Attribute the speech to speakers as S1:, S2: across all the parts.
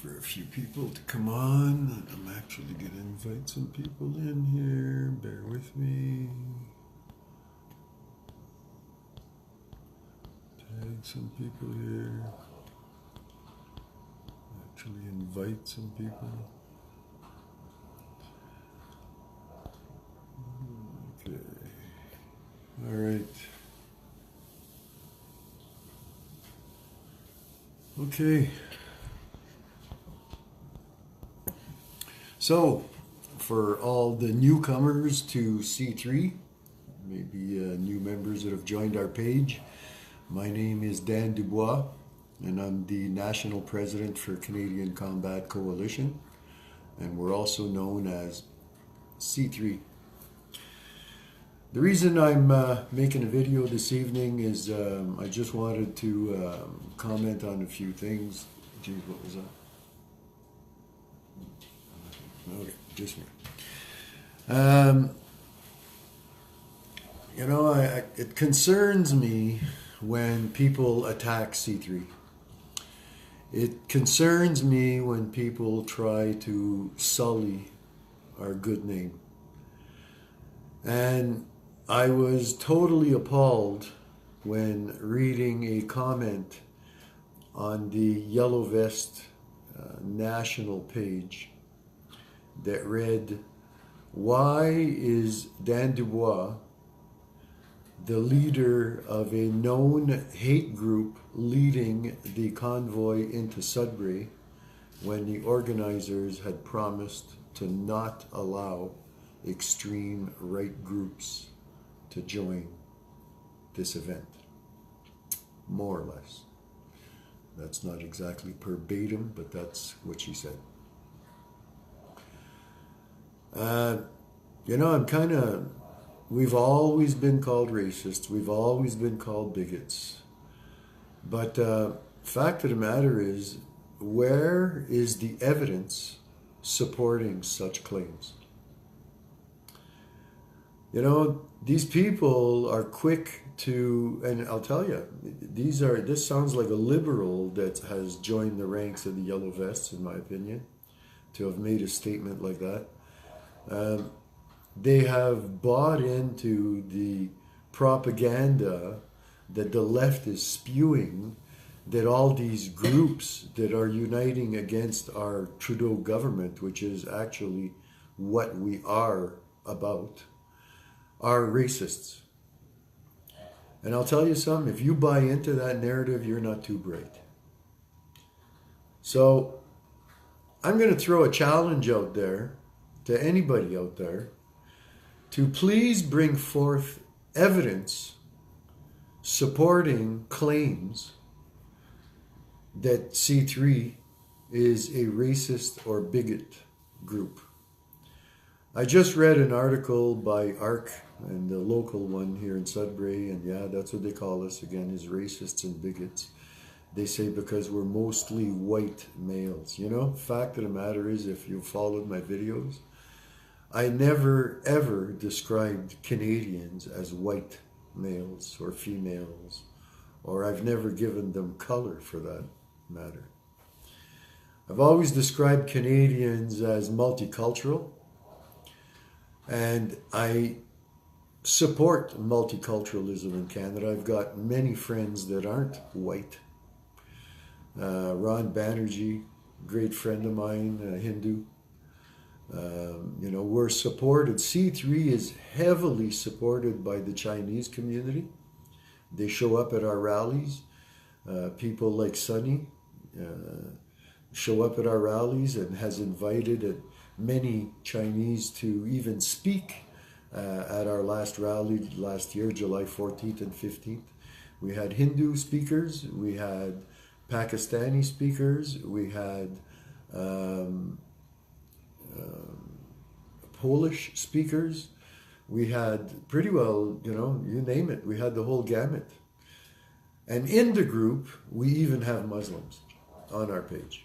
S1: for a few people to come on. I'm actually going to invite some people in here. Bear with me. Tag some people here. Actually invite some people. Okay. All right. Okay. So, for all the newcomers to C3, maybe new members that have joined our page, my name is Dan Dubois, and I'm the National President for Canadian Combat Coalition, and we're also known as C3. The reason I'm making a video this evening is I just wanted to comment on a few things. Geez, what was that? Okay, just me. It concerns me when people attack C3. It concerns me when people try to sully our good name. And I was totally appalled when reading a comment on the Yellow Vest national page that read, "Why is Dan Dubois, the leader of a known hate group, leading the convoy into Sudbury when the organizers had promised to not allow extreme right groups to join this event?" More or less. That's not exactly verbatim, but that's what she said. We've always been called racists. We've always been called bigots. But fact of the matter is, where is the evidence supporting such claims? These people are quick to, and I'll tell you, this sounds like a liberal that has joined the ranks of the Yellow Vests, in my opinion, to have made a statement like that. They have bought into the propaganda that the left is spewing, that all these groups that are uniting against our Trudeau government, which is actually what we are about, are racists. And I'll tell you something, if you buy into that narrative, you're not too bright. So I'm going to throw a challenge out there to anybody out there to please bring forth evidence supporting claims that C3 is a racist or bigot group. I just read an article by ARC, and the local one here in Sudbury, and yeah, that's what they call us again, is racists and bigots. They say because we're mostly white males. Fact of the matter is, if you followed my videos, I never ever described Canadians as white males or females, or I've never given them color for that matter. I've always described Canadians as multicultural, and I support multiculturalism in Canada. I've got many friends that aren't white. Ron Banerjee, great friend of mine, Hindu. We're supported. C3 is heavily supported by the Chinese community. They show up at our rallies. People like Sunny show up at our rallies and has invited many Chinese to even speak at our last rally last year, July 14th and 15th. We had Hindu speakers, we had Pakistani speakers, we had Polish speakers, we had pretty well, you name it, we had the whole gamut. And in the group, we even have Muslims on our page.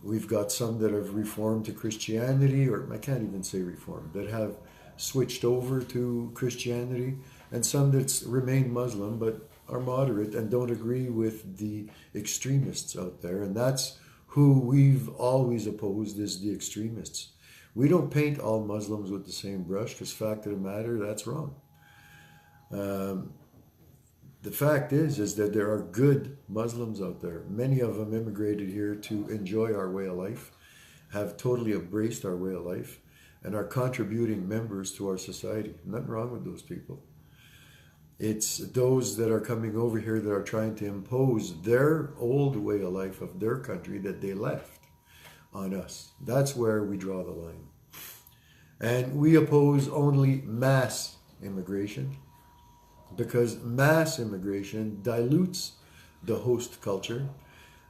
S1: We've got some that have reformed to Christianity, or I can't even say reformed, that have switched over to Christianity, and some that's remained Muslim but are moderate and don't agree with the extremists out there. And that's who we've always opposed is the extremists. We don't paint all Muslims with the same brush, because fact of the matter, that's wrong. The fact is that there are good Muslims out there. Many of them immigrated here to enjoy our way of life, have totally embraced our way of life, and are contributing members to our society. Nothing wrong with those people. It's those that are coming over here that are trying to impose their old way of life of their country that they left on us. That's where we draw the line. And we oppose only mass immigration, because mass immigration dilutes the host culture,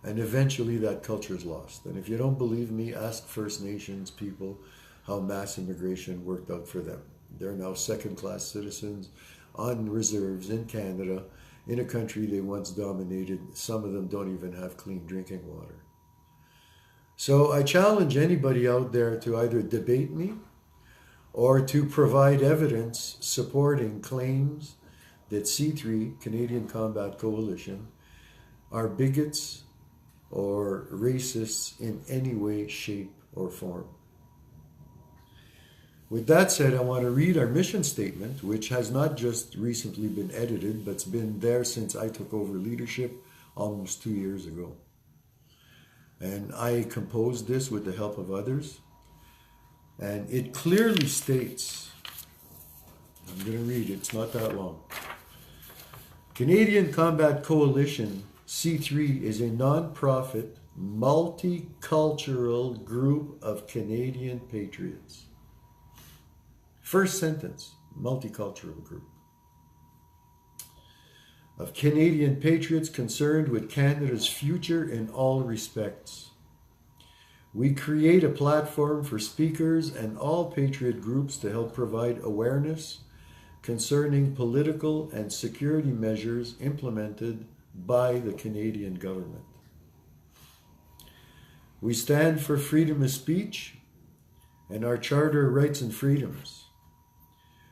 S1: and eventually that culture is lost. And if you don't believe me, ask First Nations people how mass immigration worked out for them. They're now second-class citizens on reserves in Canada, in a country they once dominated. Some of them don't even have clean drinking water. So I challenge anybody out there to either debate me or to provide evidence supporting claims that C3, Canadian Combat Coalition, are bigots or racists in any way, shape, or form. With that said, I want to read our mission statement, which has not just recently been edited, but it's been there since I took over leadership almost 2 years ago. And I composed this with the help of others. And it clearly states, I'm going to read it, it's not that long. Canadian Combat Coalition, C3, is a non-profit, multicultural group of Canadian patriots. First sentence, multicultural group of Canadian patriots concerned with Canada's future in all respects. We create a platform for speakers and all patriot groups to help provide awareness concerning political and security measures implemented by the Canadian government. We stand for freedom of speech and our Charter of Rights and Freedoms.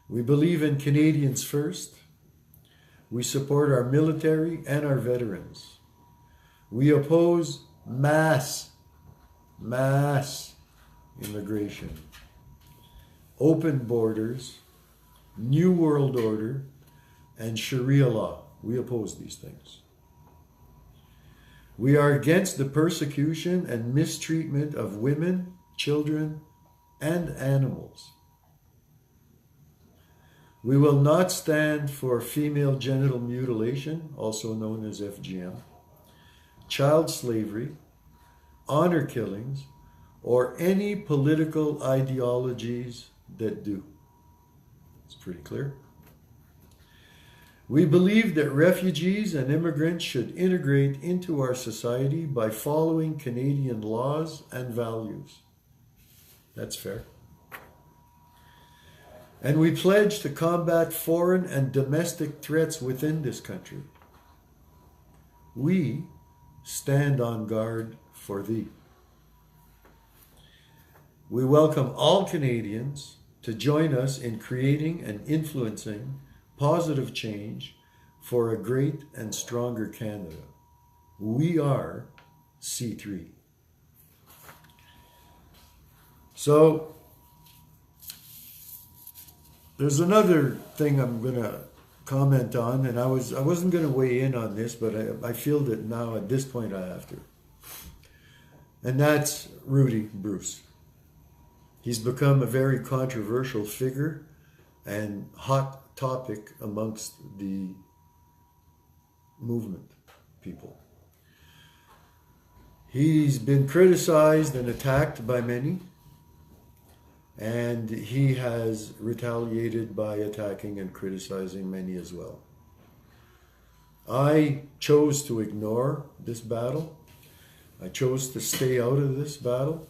S1: We believe in Canadians first. We support our military and our veterans. We oppose mass immigration, open borders, New World Order, and Sharia law. We oppose these things. We are against the persecution and mistreatment of women, children, and animals. We will not stand for female genital mutilation, also known as FGM, child slavery, honor killings, or any political ideologies that do. It's pretty clear. We believe that refugees and immigrants should integrate into our society by following Canadian laws and values. That's fair. And we pledge to combat foreign and domestic threats within this country. We stand on guard for thee. We welcome all Canadians to join us in creating and influencing positive change for a great and stronger Canada. We are C3. So, there's another thing I'm going to comment on, and I wasn't going to weigh in on this, but I feel that now at this point I have to. And that's Rudy Bruce. He's become a very controversial figure and hot topic amongst the movement people. He's been criticized and attacked by many, and he has retaliated by attacking and criticizing many as well. I chose to ignore this battle. I chose to stay out of this battle.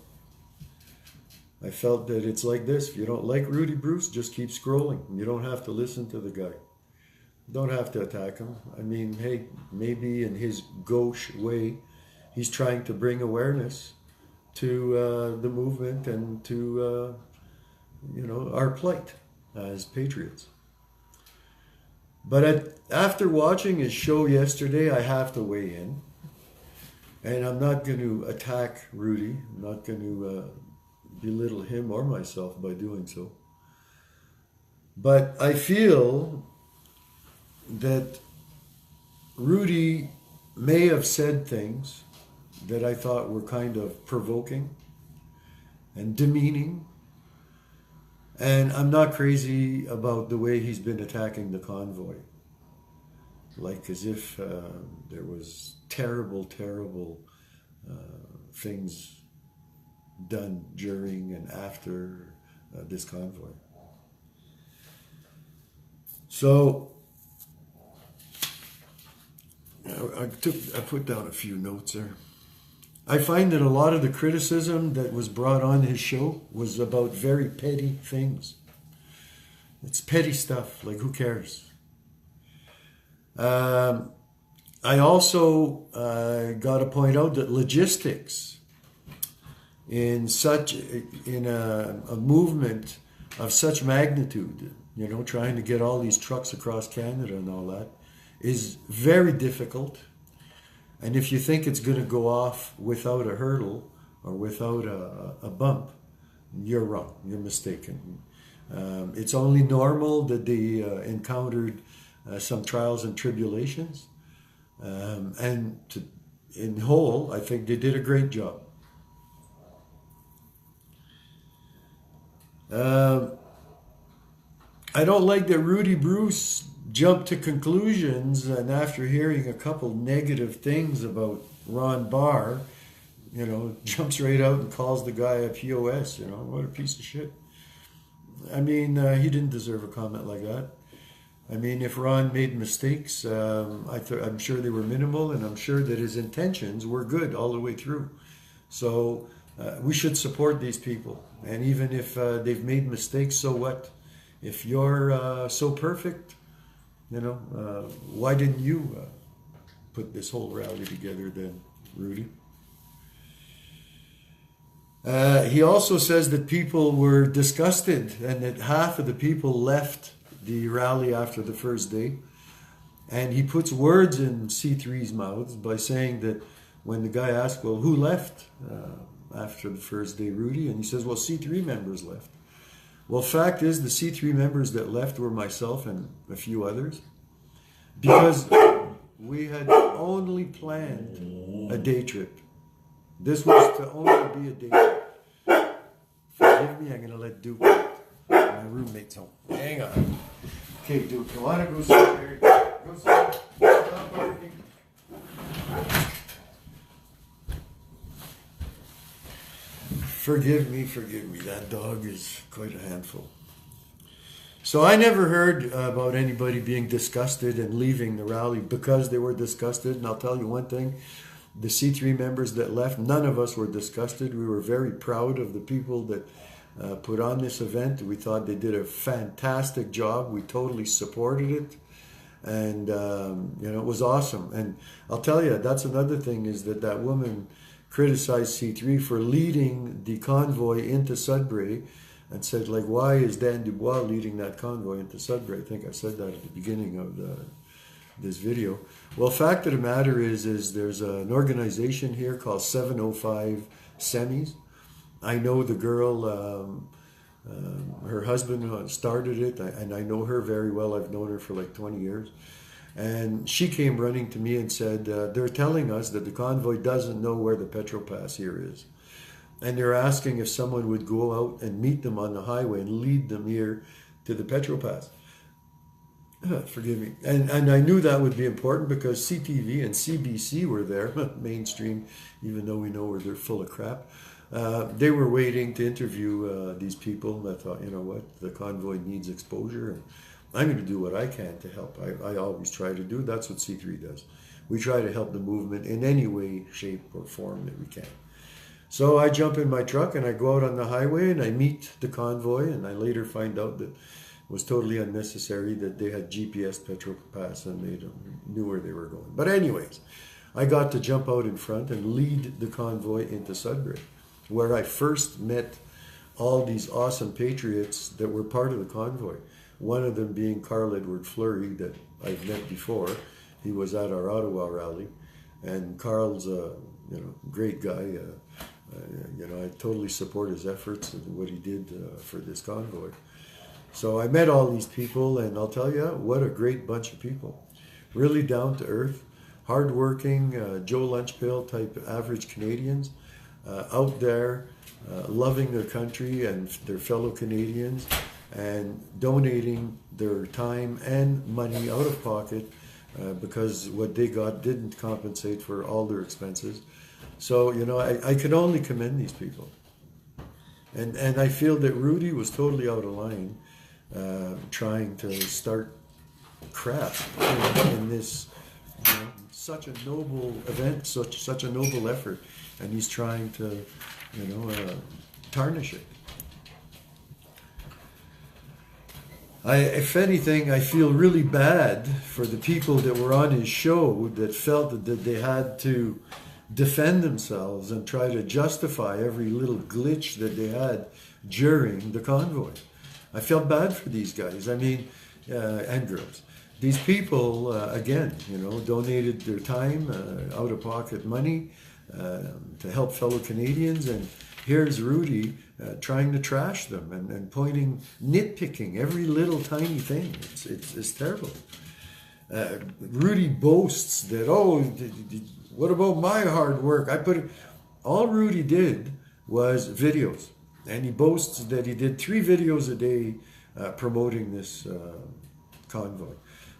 S1: I felt that it's like this. If you don't like Rudy Bruce, just keep scrolling. You don't have to listen to the guy. You don't have to attack him. I mean, hey, maybe in his gauche way, he's trying to bring awareness to the movement and to our plight as patriots. But after watching his show yesterday, I have to weigh in. And I'm not going to attack Rudy. I'm not going to belittle him or myself by doing so. But I feel that Rudy may have said things that I thought were kind of provoking and demeaning. And I'm not crazy about the way he's been attacking the convoy. Like as if there was terrible things done during and after this convoy. So I put down a few notes there. I find that a lot of the criticism that was brought on his show was about very petty things. It's petty stuff, like who cares? I also got to point out that logistics in a movement of such magnitude, you know, trying to get all these trucks across Canada and all that, is very difficult. And if you think it's going to go off without a hurdle or without a bump, you're wrong. You're mistaken. It's only normal that they encountered some trials and tribulations. In whole, I think they did a great job. I don't like that Rudy Bruce jumped to conclusions, and after hearing a couple negative things about Ron Barr, you know, jumps right out and calls the guy a POS, you know, what a piece of shit. I mean, he didn't deserve a comment like that. I mean, if Ron made mistakes, I'm sure they were minimal, and I'm sure that his intentions were good all the way through. So we should support these people. And even if they've made mistakes, so what? If you're so perfect, you know, why didn't you put this whole rally together then, Rudy? He also says that people were disgusted and that half of the people left the rally after the first day. And he puts words in C3's mouths by saying that when the guy asked, well, who left after the first day, Rudy? And he says, well, C3 members left. Well, fact is, the C3 members that left were myself and a few others, because we had only planned a day trip. This was to only be a day trip. Forgive me, I'm going to let Duke, my roommate's home. Hang on. Okay, Duke, you want to go sit there? Go sit. Stop barking. Forgive me, that dog is quite a handful. So I never heard about anybody being disgusted and leaving the rally because they were disgusted. And I'll tell you one thing, the C3 members that left, none of us were disgusted. We were very proud of the people that put on this event. We thought they did a fantastic job. We totally supported it. And, you know, it was awesome. And I'll tell you, that's another thing, is that woman criticized C3 for leading the convoy into Sudbury and said, like, why is Dan Dubois leading that convoy into Sudbury? I think I said that at the beginning of this video. Well, fact of the matter is there's an organization here called 705 Semis. I know the girl, her husband started it, and I know her very well. I've known her for like 20 years. And she came running to me and said, they're telling us that the convoy doesn't know where the petrol pass here is. And they're asking if someone would go out and meet them on the highway and lead them here to the petrol pass. Forgive me. And I knew that would be important because CTV and CBC were there, mainstream, even though we know they're full of crap. They were waiting to interview these people. And I thought, you know what, the convoy needs exposure, and I'm going to do what I can to help. I always try to do. That's what C3 does. We try to help the movement in any way, shape, or form that we can. So I jump in my truck and I go out on the highway and I meet the convoy, and I later find out that it was totally unnecessary, that they had GPS petrol pass and they knew where they were going. But anyways, I got to jump out in front and lead the convoy into Sudbury, where I first met all these awesome patriots that were part of the convoy. One of them being Carl Edward Fleury, that I've met before. He was at our Ottawa rally. And Carl's great guy. I totally support his efforts and what he did for this convoy. So I met all these people, and I'll tell you, what a great bunch of people. Really down to earth, hardworking, Joe Lunchpail type average Canadians, out there loving their country and their fellow Canadians, and donating their time and money out of pocket because what they got didn't compensate for all their expenses. So, I could only commend these people. And I feel that Rudy was totally out of line trying to start crap in this such a noble event, such a noble effort, and he's trying to tarnish it. If anything, I feel really bad for the people that were on his show that felt that they had to defend themselves and try to justify every little glitch that they had during the convoy. I felt bad for these guys, and girls. These people, again, donated their time, out-of-pocket money to help fellow Canadians, and here's Rudy trying to trash them and pointing, nitpicking every little tiny thing. It's terrible. Rudy boasts that, what about my hard work? All Rudy did was videos, and he boasts that he did 3 videos a day promoting this convoy.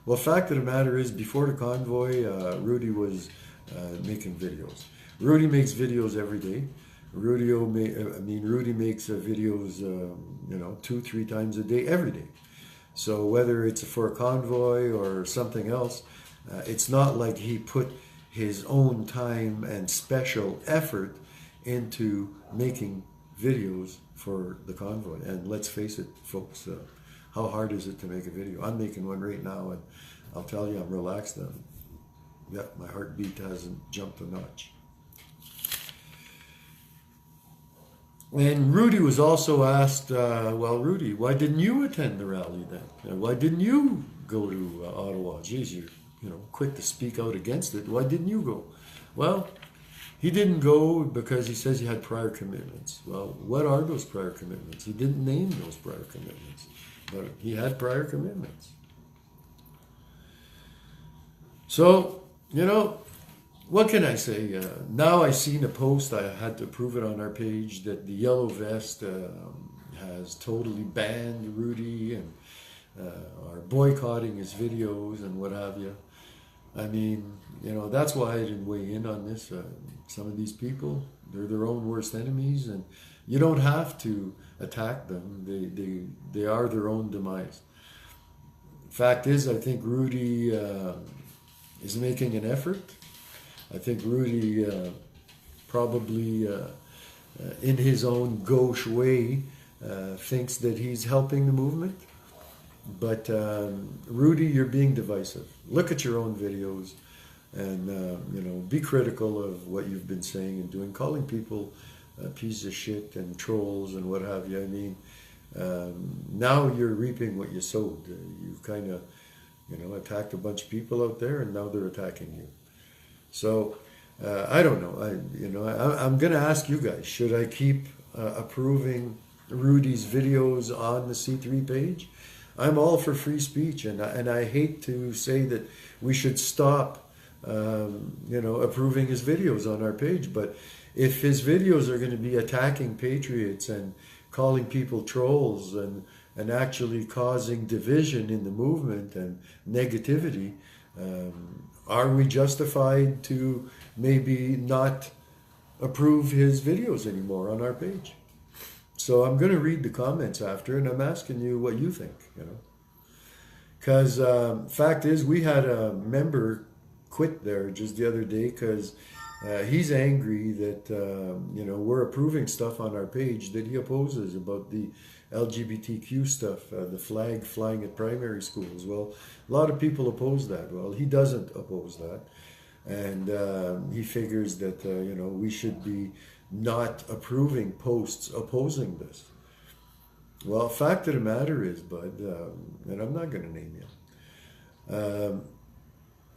S1: Well, fact of the matter is, before the convoy, Rudy was making videos. Rudy makes videos every day. Rudy makes videos, 2-3 times a day, every day. So whether it's for a convoy or something else, it's not like he put his own time and special effort into making videos for the convoy. And let's face it, folks, how hard is it to make a video? I'm making one right now, and I'll tell you, I'm relaxed. My heartbeat hasn't jumped a notch. And Rudy was also asked, Rudy, why didn't you attend the rally then? Why didn't you go to Ottawa? Geez, you're quick to speak out against it. Why didn't you go? Well, he didn't go because he says he had prior commitments. Well, what are those prior commitments? He didn't name those prior commitments, but he had prior commitments. So, what can I say? Now I seen a post, I had to prove it on our page, that the Yellow Vest has totally banned Rudy and are boycotting his videos and what have you. That's why I didn't weigh in on this. Some of these people, they're their own worst enemies, and you don't have to attack them. They are their own demise. Fact is, I think Rudy is making an effort. I think Rudy probably, in his own gauche way, thinks that he's helping the movement. But Rudy, you're being divisive. Look at your own videos, and be critical of what you've been saying and doing, calling people a piece of shit and trolls and what have you. Now you're reaping what you sowed. You've kind of, attacked a bunch of people out there, and now they're attacking you. So I don't know. I'm going to ask you guys: should I keep approving Rudy's videos on the C3 page? I'm all for free speech, and I hate to say that we should stop, approving his videos on our page. But if his videos are going to be attacking patriots and calling people trolls and actually causing division in the movement and negativity, are we justified to maybe not approve his videos anymore on our page? So I'm going to read the comments after, and I'm asking you what you think, Because fact is, we had a member quit there just the other day because he's angry that, we're approving stuff on our page that he opposes about the LGBTQ stuff, the flag flying at primary schools. Well, a lot of people oppose that. Well, he doesn't oppose that. And he figures that, we should be not approving posts opposing this. Well, fact of the matter is, bud, and I'm not going to name you,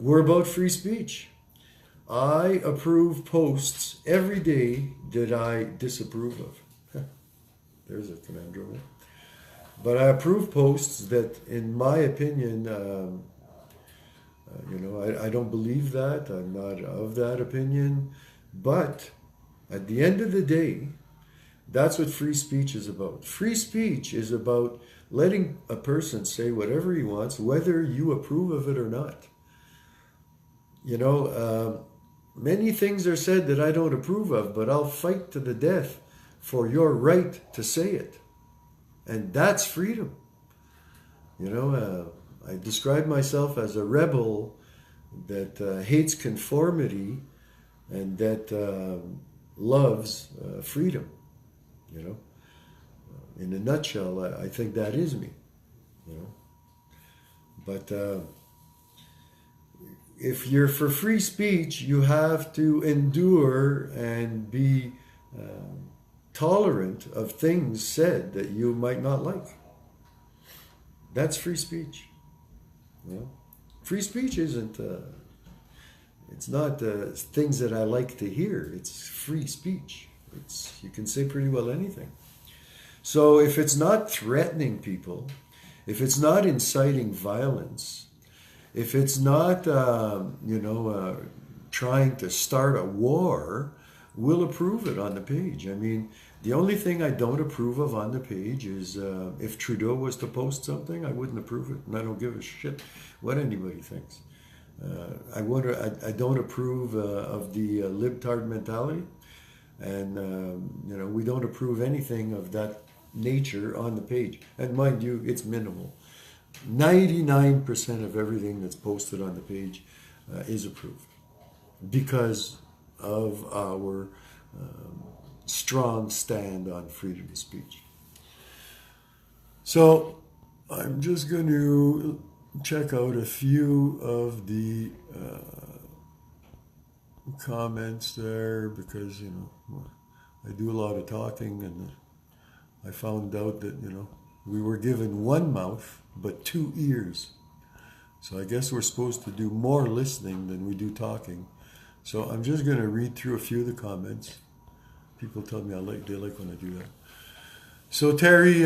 S1: we're about free speech. I approve posts every day that I disapprove of. There's a conundrum. But I approve posts that, in my opinion, I don't believe that. I'm not of that opinion. But at the end of the day, that's what free speech is about. Free speech is about letting a person say whatever he wants, whether you approve of it or not. Many things are said that I don't approve of, but I'll fight to the death for your right to say it. And that's freedom. I describe myself as a rebel that hates conformity and that loves freedom. In a nutshell, I think that is me. But if you're for free speech, you have to endure and be tolerant of things said that you might not like. That's free speech. Free speech isn't, it's not things that I like to hear. It's free speech. You can say pretty well anything. So if it's not threatening people, if it's not inciting violence, if it's not, trying to start a war, we'll approve it on the page. I mean, the only thing I don't approve of on the page is if Trudeau was to post something, I wouldn't approve it, and I don't give a shit what anybody thinks. I don't approve of the libtard mentality, and we don't approve anything of that nature on the page. And mind you, it's minimal. 99% of everything that's posted on the page is approved because of our strong stand on freedom of speech. So I'm just going to check out a few of the comments there because, I do a lot of talking, and I found out that, we were given one mouth but two ears. So I guess we're supposed to do more listening than we do talking. So I'm just going to read through a few of the comments. People tell me they like when I do that. So Terry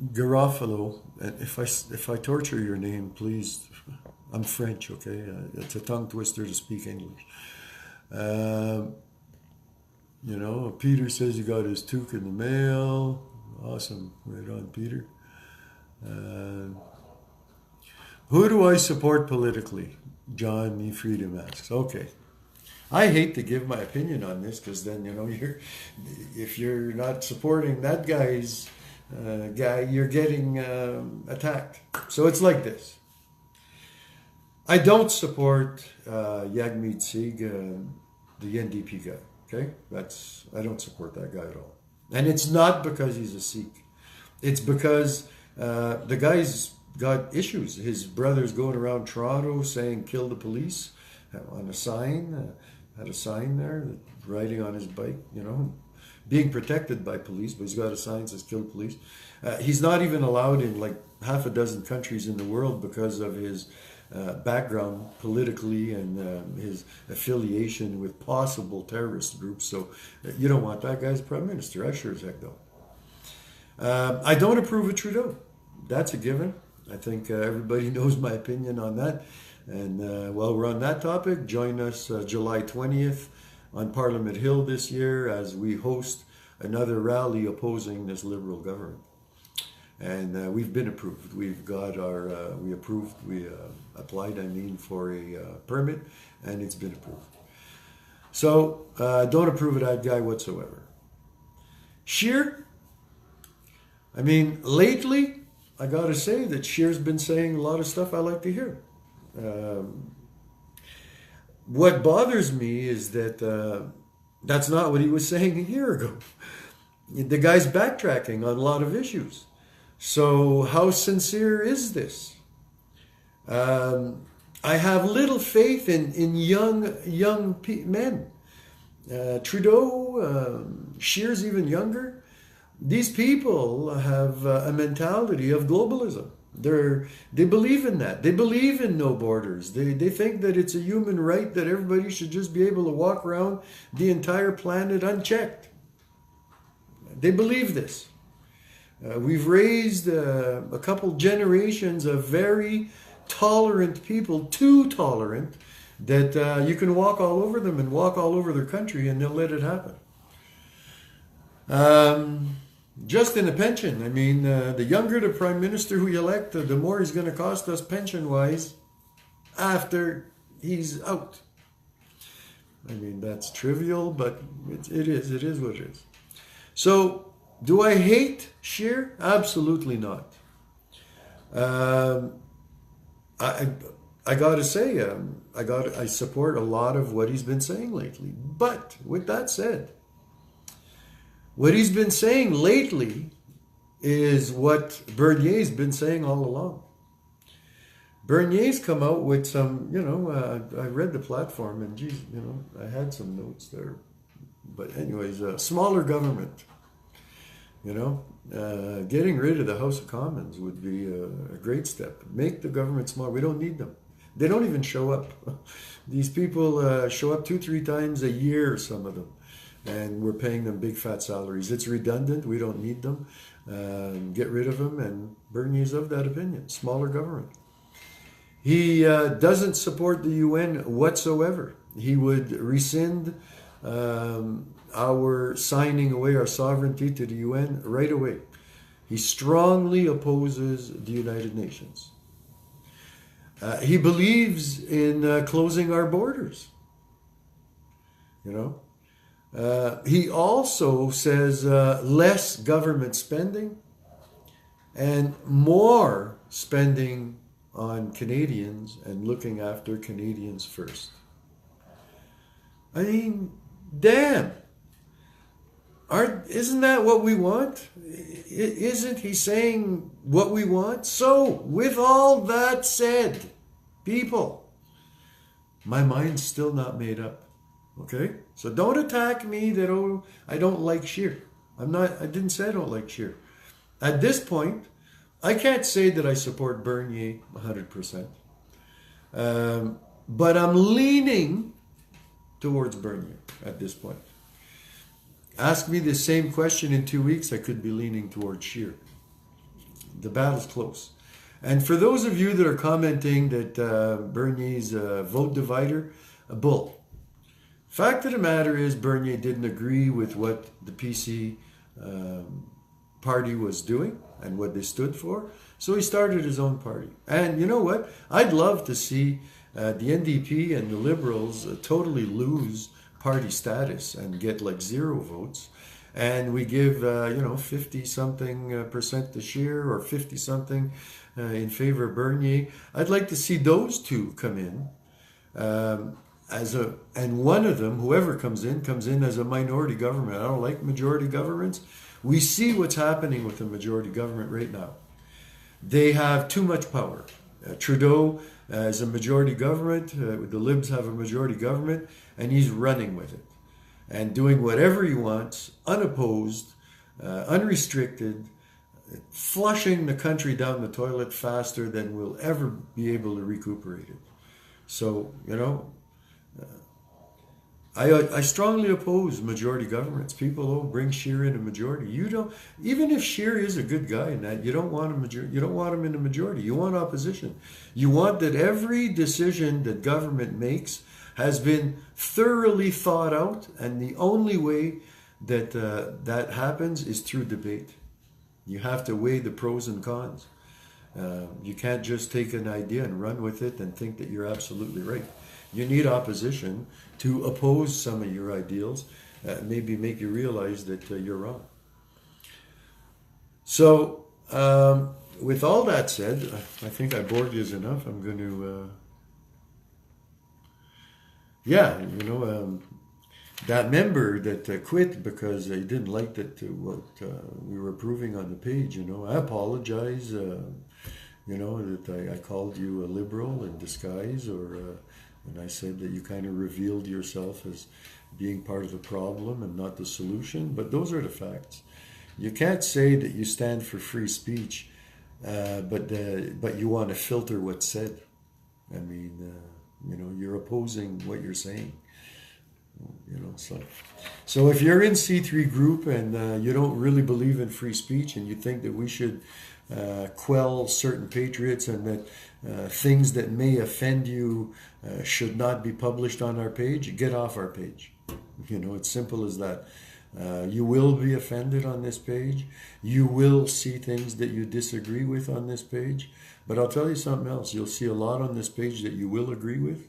S1: Garofalo, and if I torture your name, please, I'm French, okay? It's a tongue twister to speak English. Peter says he got his toque in the mail. Awesome. Right on, Peter. Who do I support politically? John E. Freedom asks. Okay. I hate to give my opinion on this because then, if you're not supporting that guy's guy, you're getting attacked. So it's like this. I don't support Jagmeet Singh, the NDP guy. Okay? I don't support that guy at all. And it's not because he's a Sikh. It's because the guy's got issues. His brother's going around Toronto saying kill the police on a sign. Had a sign there, riding on his bike, being protected by police, but he's got a sign that says kill the police. He's not even allowed in like half a dozen countries in the world because of his background politically and his affiliation with possible terrorist groups. So you don't want that guy as prime minister. I sure as heck don't. I don't approve of Trudeau. That's a given. I think everybody knows my opinion on that. And while we're on that topic, join us July 20th on Parliament Hill this year as we host another rally opposing this Liberal government. And we've been approved. We've got we applied, for a permit, and it's been approved. So don't approve of that guy whatsoever. Scheer, lately, I got to say that Scheer's been saying a lot of stuff I like to hear. What bothers me is that that's not what he was saying a year ago. The guy's backtracking on a lot of issues. So how sincere is this? I have little faith in young men. Trudeau, Scheer's even younger. These people have a mentality of globalism. They believe in that. They believe in no borders. They think that it's a human right that everybody should just be able to walk around the entire planet unchecked. They believe this. We've raised a couple generations of very tolerant people, too tolerant, that you can walk all over them and walk all over their country and they'll let it happen. Just in the pension, I mean, the younger the prime minister who you elect, the more he's going to cost us pension-wise after he's out. I mean, that's trivial, but it is what it is. So, do I hate Scheer? Absolutely not. I got to say, I support a lot of what he's been saying lately. But with that said, what he's been saying lately is what Bernier's been saying all along. Bernier's come out with some, I read the platform and geez, I had some notes there. But anyways, smaller government, getting rid of the House of Commons would be a great step. Make the government smaller. We don't need them. They don't even show up. These people show up 2-3 times a year, some of them. And we're paying them big fat salaries. It's redundant. We don't need them. Get rid of them. And Bernier's of that opinion. Smaller government. He doesn't support the UN whatsoever. He would rescind our signing away our sovereignty to the UN right away. He strongly opposes the United Nations. He believes in closing our borders. He also says less government spending and more spending on Canadians and looking after Canadians first. I mean, damn. Isn't that what we want? Isn't he saying what we want? So, with all that said, people, my mind's still not made up. Okay? So don't attack me that, I don't like Scheer. I didn't say I don't like Scheer. At this point, I can't say that I support Bernier 100%. But I'm leaning towards Bernier at this point. Ask me the same question in 2 weeks, I could be leaning towards Scheer. The battle's close. And for those of you that are commenting that Bernier's a vote divider, a bull. Fact of the matter is Bernier didn't agree with what the PC party was doing and what they stood for, so he started his own party. And you know what? I'd love to see the NDP and the Liberals totally lose party status and get like 0 votes, and we give 50-something percent to Scheer or 50-something in favor of Bernier. I'd like to see those two come in and one of them, whoever comes in as a minority government. I don't like majority governments. We see what's happening with the majority government right now. They have too much power. Trudeau is a majority government. The Libs have a majority government, and he's running with it and doing whatever he wants, unopposed, unrestricted, flushing the country down the toilet faster than we'll ever be able to recuperate it. So, I strongly oppose majority governments. People bring Scheer in a majority. You don't, even if Scheer is a good guy in that, you don't want him in a majority. You want opposition. You want that every decision that government makes has been thoroughly thought out, and the only way that that happens is through debate. You have to weigh the pros and cons. You can't just take an idea and run with it and think that you're absolutely right. You need opposition to oppose some of your ideals, maybe make you realize that you're wrong. So, with all that said, I think I bored you enough. I'm going to, that member that quit because he didn't like that what we were approving on the page, I apologize, that I called you a liberal in disguise, and I said that you kind of revealed yourself as being part of the problem and not the solution. But those are the facts. You can't say that you stand for free speech but you want to filter what's said. I mean, you're opposing what you're saying. So if you're in C3 group and you don't really believe in free speech and you think that we should quell certain patriots and that things that may offend you should not be published on our page, get off our page. It's simple as that. You will be offended on this page. You will see things that you disagree with on this page. But I'll tell you something else. You'll see a lot on this page that you will agree with.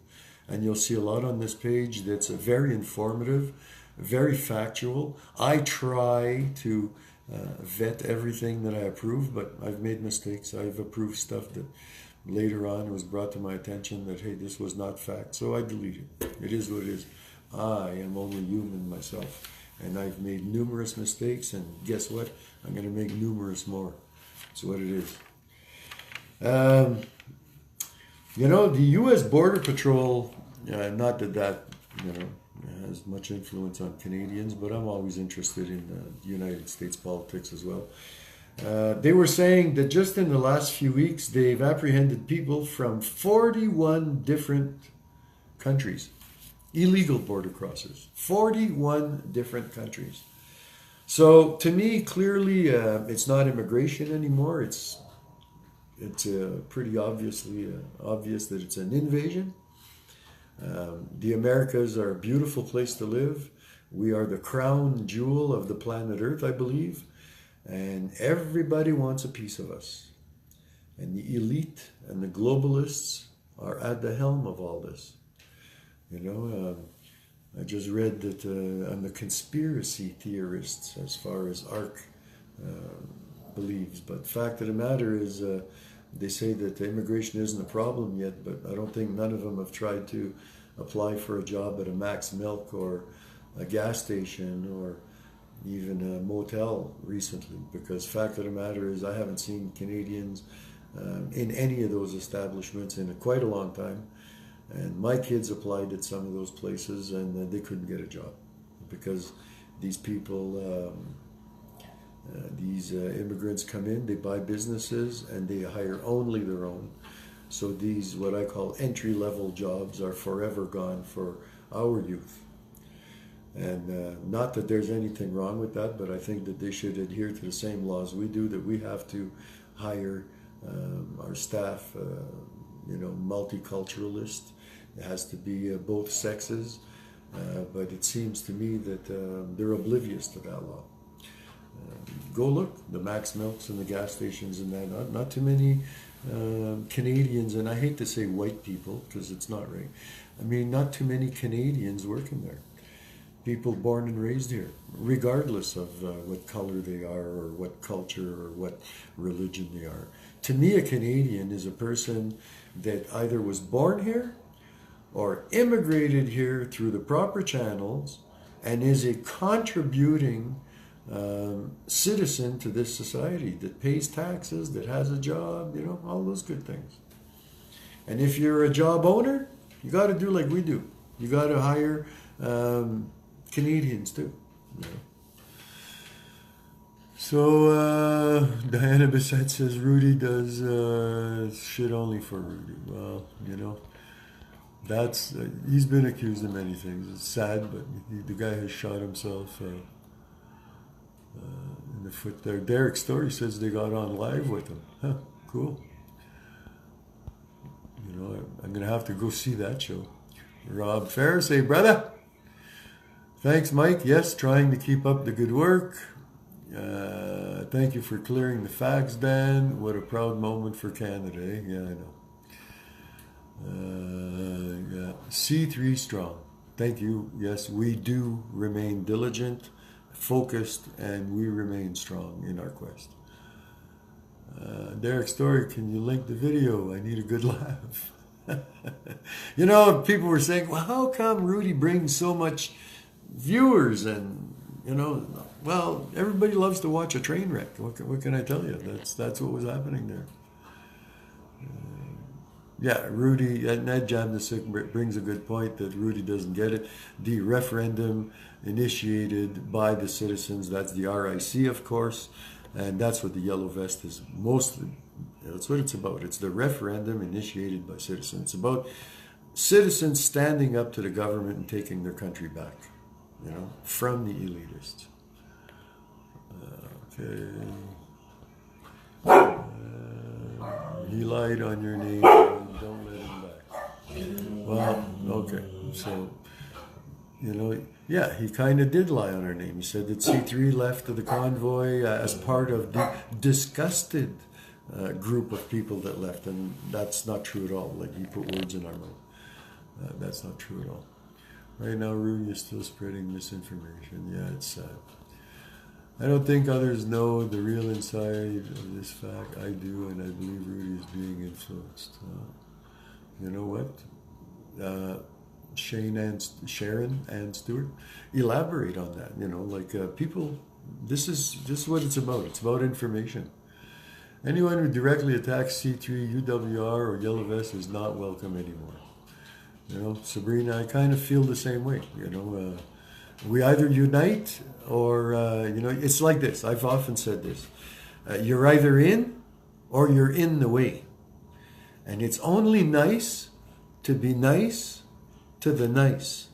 S1: And you'll see a lot on this page that's very informative, very factual. I try to vet everything that I approve, but I've made mistakes. I've approved stuff that later on was brought to my attention that, hey, this was not fact. So I delete it. It is what it is. I am only human myself. And I've made numerous mistakes, and guess what? I'm going to make numerous more. That's what it is. The U.S. Border Patrol, not that has much influence on Canadians, but I'm always interested in United States politics as well. They were saying that just in the last few weeks, they've apprehended people from 41 different countries. Illegal border crossers. 41 different countries. So to me, clearly, it's not immigration anymore. It's pretty obvious that it's an invasion. The Americas are a beautiful place to live. We are the crown jewel of the planet Earth, I believe. And everybody wants a piece of us. And the elite and the globalists are at the helm of all this. I just read that I'm a conspiracy theorist as far as ARC believes. But the fact of the matter is they say that immigration isn't a problem yet, but I don't think none of them have tried to apply for a job at a Max Milk or a gas station or even a motel recently. Because the fact of the matter is I haven't seen Canadians in any of those establishments in quite a long time. And my kids applied at some of those places and they couldn't get a job because these people, these immigrants come in, they buy businesses and they hire only their own. So these, what I call entry-level jobs, are forever gone for our youth. And not that there's anything wrong with that, but I think that they should adhere to the same laws we do, that we have to hire our staff, multiculturalist. It has to be both sexes, but it seems to me that they're oblivious to that law. Go look, the Max Milks and the gas stations and that, not too many Canadians, and I hate to say white people because it's not right. I mean, not too many Canadians working there. People born and raised here, regardless of what color they are or what culture or what religion they are. To me, a Canadian is a person that either was born here or immigrated here through the proper channels and is a contributing citizen to this society that pays taxes, that has a job, all those good things. And if you're a job owner, you got to do like we do. You got to hire Canadians too. So Diana Bissett says Rudy does shit only for Rudy. Well, that's he's been accused of many things. It's sad, but the guy has shot himself in the foot there. Derek Storie says they got on live with him. Huh, cool. I'm going to have to go see that show. Rob Ferris, hey brother. Thanks, Mike. Yes, trying to keep up the good work. Thank you for clearing the fax ban. What a proud moment for Canada, eh? Yeah, I know. Yeah. C3 strong. Thank you. Yes, we do remain diligent, focused, and we remain strong in our quest. Derek Storie, can you link the video? I need a good laugh. People were saying, well, how come Rudy brings so much viewers? And, well, everybody loves to watch a train wreck. What can I tell you? That's what was happening there. Yeah, Rudy, Ned Jamnasik brings a good point that Rudy doesn't get it. The referendum initiated by the citizens, that's the RIC, of course, and that's what the Yellow Vest is mostly That's what it's about. It's the referendum initiated by citizens. It's about citizens standing up to the government and taking their country back, from the elitists. Okay. He lied on your name. Don't let him back. Well, okay. So, yeah, he kind of did lie on our name. He said that C3 left the convoy as part of the disgusted group of people that left, and that's not true at all. Like, he put words in our mouth. That's not true at all. Right now, Rudy is still spreading misinformation. Yeah, it's sad. I don't think others know the real inside of this fact. I do, and I believe Rudy is being influenced. You know what? Sharon and Stewart, elaborate on that. People, this is what it's about. It's about information. Anyone who directly attacks C3, UWR, or Yellow Vest is not welcome anymore. Sabrina, I kind of feel the same way. We either unite or, it's like this. I've often said this. You're either in or you're in the way. And it's only nice to be nice to the nice.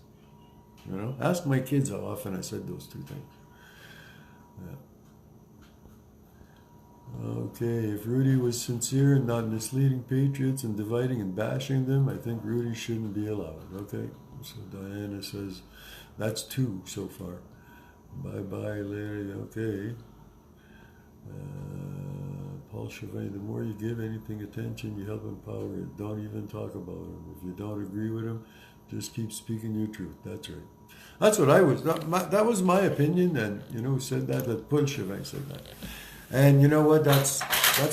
S1: Ask my kids how often I said those two things. Yeah. Okay, if Rudy was sincere and not misleading patriots and dividing and bashing them, I think Rudy shouldn't be allowed. Okay, so Diana says that's 2 so far. Bye-bye, Larry. Okay. Paul Chauvin, the more you give anything attention, you help empower it. Don't even talk about him. If you don't agree with him, just keep speaking your truth. That's right. That's what that was my opinion, and who said that? That Paul Chauvin said that. And you know what? That's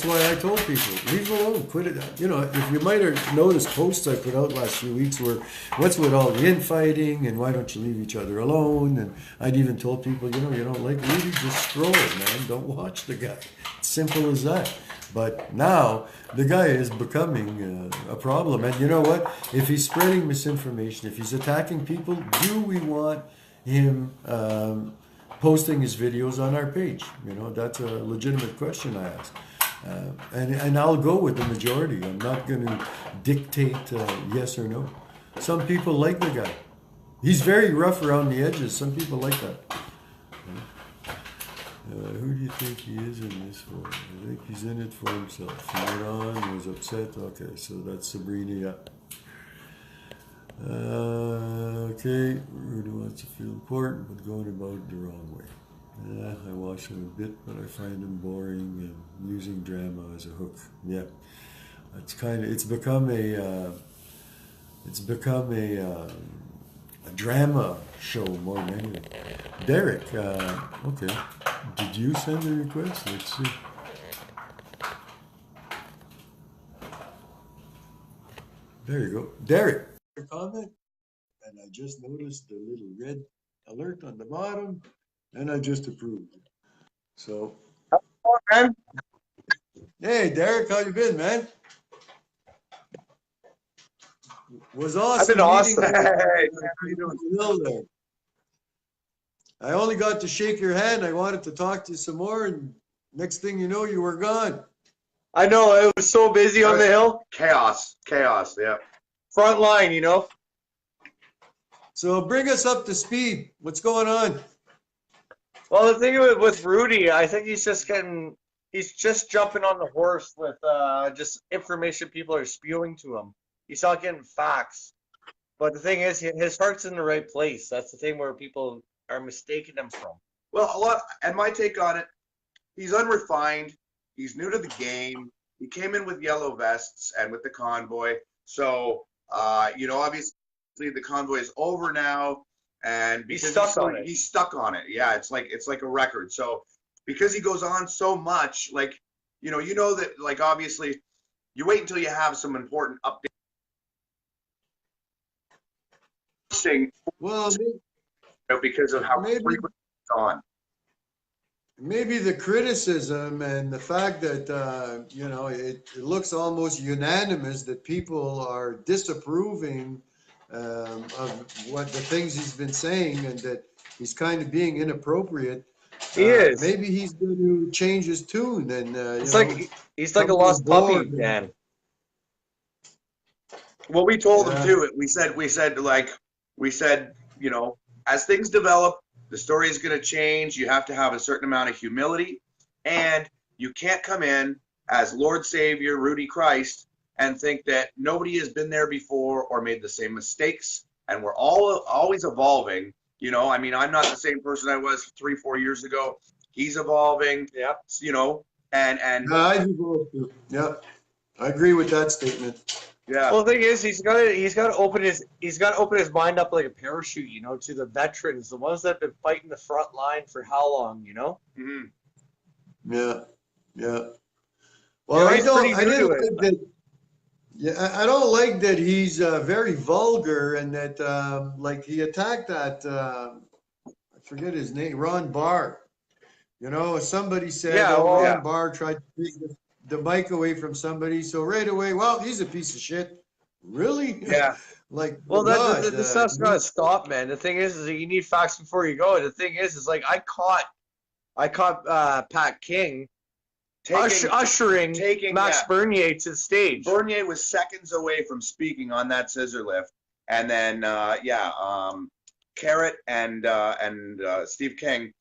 S1: why I told people, leave it alone, quit it. If you might have noticed posts I put out last few weeks where, what's with all the infighting and why don't you leave each other alone? And I'd even told people, you don't like Rudy, just scroll, man. Don't watch the guy. It's simple as that. But now the guy is becoming a problem. And you know what? If he's spreading misinformation, if he's attacking people, do we want him posting his videos on our page? That's a legitimate question I ask. And I'll go with the majority. I'm not going to dictate yes or no. Some people like the guy. He's very rough around the edges. Some people like that. Who do you think he is in this for? I think he's in it for himself. He went on, was upset. Okay, so that's Sabrina, yeah. Okay, Rudy wants to feel important, but going about it the wrong way. I watch him a bit, but I find him boring and using drama as a hook. Yeah, it's become a drama show more than anything. Derek, okay, did you send a request? Let's see. There you go, Derek. Your comment, and I just noticed the little red alert on the bottom, and I just approved it. So,
S2: man.
S1: Hey, Derek, how you been, man? Was awesome.
S2: I've been awesome.
S1: Hey,
S2: how you doing?
S1: there. I only got to shake your hand. I wanted to talk to you some more, and next thing you know, you were gone.
S2: I know, I was so busy on the hill.
S3: Chaos, yeah.
S2: Front line,
S1: So bring us up to speed. What's going on?
S2: Well, the thing with Rudy, I think he's just jumping on the horse with just information people are spewing to him. He's not getting facts. But the thing is, his heart's in the right place. That's the thing where people are mistaking him from.
S3: Well, and my take on it, he's unrefined. He's new to the game. He came in with yellow vests and with the convoy. So, obviously the convoy is over now, and because he's stuck on it. Yeah, it's like a record. So, because he goes on so much, like, that, like, obviously, you wait until you have some important updates.
S1: Well,
S3: because of how frequent it's on.
S1: Maybe the criticism and the fact that, it looks almost unanimous that people are disapproving of what the things he's been saying, and that he's kind of being inappropriate.
S2: He is.
S1: Maybe he's going to change his tune and
S2: It's
S1: you know,
S2: like he's like a
S1: come
S2: lost
S1: on board.
S2: puppy, man.
S3: Well, we told him
S1: Yeah.
S3: too. We said, you know, as things develop, the story is going to change. You have to have a certain amount of humility, and you can't come in as Lord Savior Rudy Christ and think that nobody has been there before or made the same mistakes. And we're all always evolving. You know, I mean, I'm not the same person I was 3-4 years ago. He's evolving.
S2: Yeah.
S3: You know, and
S1: Yeah, I do both too. Yeah, I agree with that statement.
S3: yeah.
S2: Well, the thing is, he's got to open his mind up like a parachute, you know, to the veterans, the ones that have been fighting the front line for how long, you know.
S3: Mhm.
S1: Yeah, yeah. Well,
S2: he's pretty
S1: I
S2: new
S1: didn't
S2: to it.
S1: like that. Yeah, I don't like that he's very vulgar and that like he attacked that I forget his name, Ron Barr. You know, somebody said,
S2: Yeah,
S1: "Oh,
S2: well,
S1: Ron Barr tried to take the mic away from somebody," so right away, well, he's a piece of shit. Really?
S3: Yeah.
S1: Like,
S2: well,
S1: God,
S2: this stuff's got to stop, man. The thing is that you need facts before you go. The thing is like I caught Pat King ushering Max Bernier to the stage.
S3: Bernier was seconds away from speaking on that scissor lift, and then Carrot and Steve King,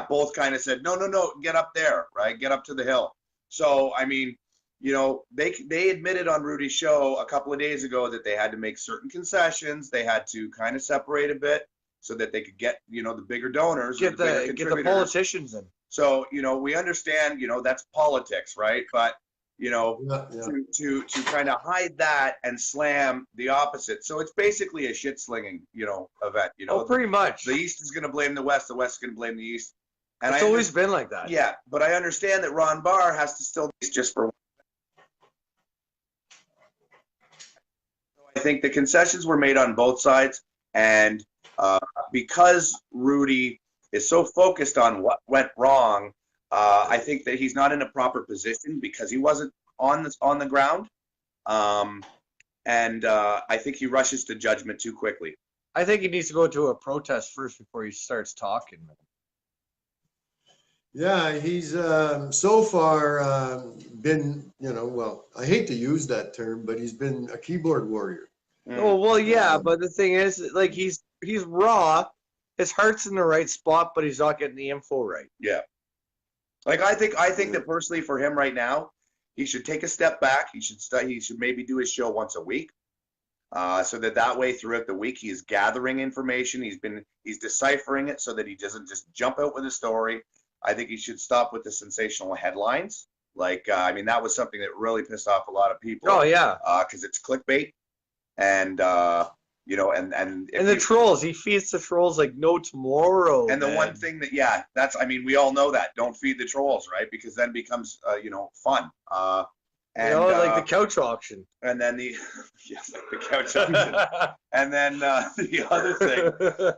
S3: both kind of said, no, get up there, right? Get up to the hill. So I mean, you know, they admitted on Rudy's show a couple of days ago that they had to make certain concessions. They had to kind of separate a bit so that they could get, you know, the bigger donors,
S2: get the politicians in.
S3: So, you know, we understand, you know, that's politics, right? But, you know,
S1: Yeah.
S3: to kind of hide that and slam the opposite. So it's basically a shit slinging, you know, event. You know,
S2: pretty much.
S3: The East is going to blame the West is going to blame the East. And
S2: It's always been like that.
S3: Yeah, but I understand that Ron Barr has to still just for. I think the concessions were made on both sides, and because Rudy is so focused on what went wrong, I think that he's not in a proper position because he wasn't on the ground, and I think he rushes to judgment too quickly.
S2: I think he needs to go to a protest first before he starts talking.
S1: Yeah, he's so far been, you know, well, I hate to use that term, but he's been a keyboard warrior.
S2: Oh, well, yeah, but the thing is, like, he's raw. His heart's in the right spot, but he's not getting the info right.
S3: Yeah. Like, I think that personally for him right now, he should take a step back. He should maybe do his show once a week. So that way throughout the week he is gathering information. He's deciphering it so that he doesn't just jump out with a story. I think he should stop with the sensational headlines. Like, I mean, that was something that really pissed off a lot of people.
S2: Oh, yeah.
S3: Because it's clickbait. And, you know, and
S2: the trolls, he feeds the trolls like no tomorrow.
S3: And the one thing that, I mean, we all know that. Don't feed the trolls, right? Because then it becomes, you know, fun. And,
S2: you know, like the couch auction.
S3: And then the couch auction. And then the other thing,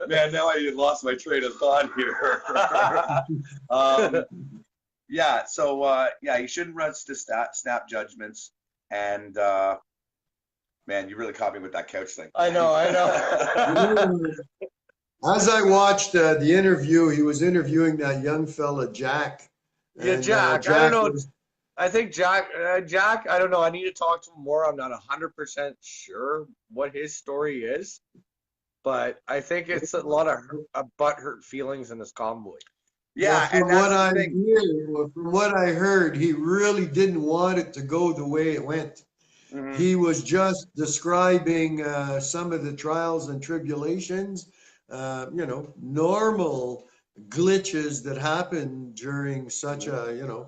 S3: man, now I lost my train of thought here. So you shouldn't rush to snap judgments. And man, you really caught me with that couch thing.
S2: I know.
S1: As I watched the interview, he was interviewing that young fella, Jack.
S2: Yeah, Jack. I don't know. I think Jack, I don't know. I need to talk to him more. I'm not 100% sure what his story is, but I think it's a lot of butthurt feelings in this convoy.
S1: Yeah, from what I heard, he really didn't want it to go the way it went. Mm-hmm. He was just describing some of the trials and tribulations, you know, normal glitches that happen during such a, you know,